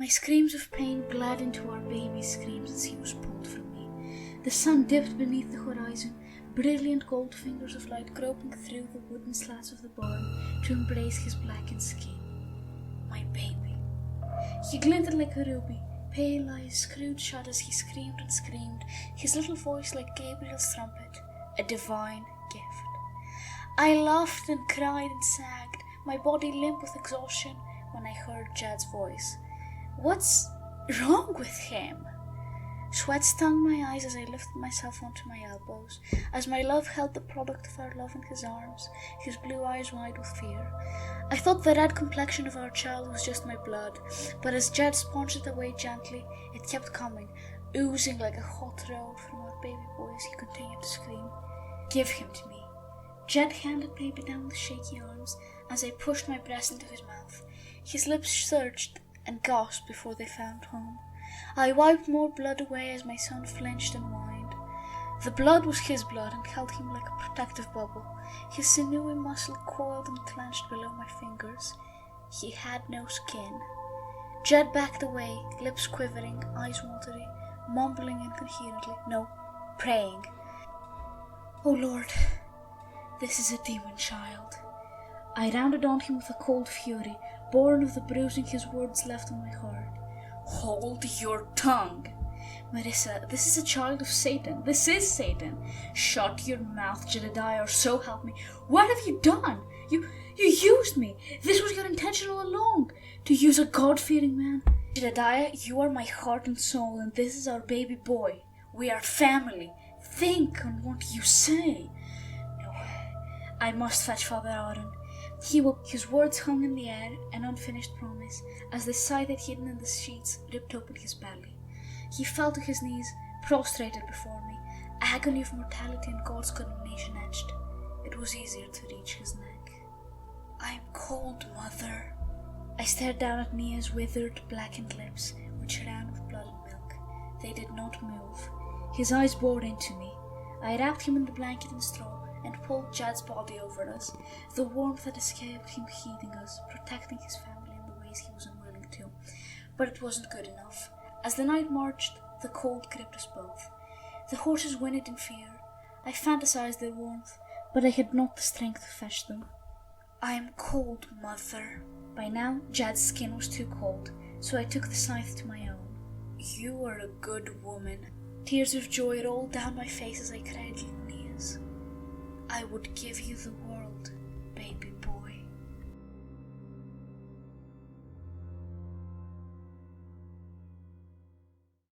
My screams of pain bled into our baby's screams as he was pulled from me. The sun dipped beneath the horizon, brilliant gold fingers of light groping through the wooden slats of the barn to embrace his blackened skin. My baby. He glinted like a ruby, pale eyes screwed shut as he screamed and screamed, his little voice like Gabriel's trumpet, a divine gift. I laughed and cried and sagged, my body limp with exhaustion, when I heard Jed's voice. What's wrong with him? Sweat stung my eyes as I lifted myself onto my elbows, as my love held the product of our love in his arms, his blue eyes wide with fear. I thought the red complexion of our child was just my blood, but as Jed sponged it away gently, it kept coming, oozing like a hot road from our baby boy as he continued to scream. Give him to me. Jed handed baby down with shaky arms as I pushed my breast into his mouth. His lips surged and gasped before they found home. I wiped more blood away as my son flinched and whined. The blood was his blood and held him like a protective bubble. His sinewy muscle coiled and clenched below my fingers. He had no skin. Jed backed away, lips quivering, eyes watery, mumbling incoherently. No, praying. Oh Lord, this is a demon child. I rounded on him with a cold fury, born of the bruising his words left on my heart. Hold your tongue. Marissa, this is a child of Satan. This is Satan. Shut your mouth, Jedediah, or so help me. What have you done? You used me. This was your intention all along, to use a God-fearing man. Jedediah, you are my heart and soul, and this is our baby boy. We are family. Think on what you say. No, I must fetch Father Aaron. He will. His words hung in the air, an unfinished promise, as the sigh that hidden in the sheets ripped open his belly. He fell to his knees, prostrated before me, agony of mortality and God's condemnation etched. It was easier to reach his neck. I'm cold, Mother. I stared down at Mia's withered, blackened lips, which ran with blood and milk. They did not move. His eyes bored into me. I wrapped him in the blanket and straw, and pulled Jed's body over us, the warmth that escaped him heating us, protecting his family in the ways he was unwilling to. But it wasn't good enough. As the night marched, the cold gripped us both. The horses whinnied in fear. I fantasized their warmth, but I had not the strength to fetch them. I am cold, Mother. By now, Jed's skin was too cold, so I took the scythe to my own. You are a good woman. Tears of joy rolled down my face as I cried litanias. I would give you the world.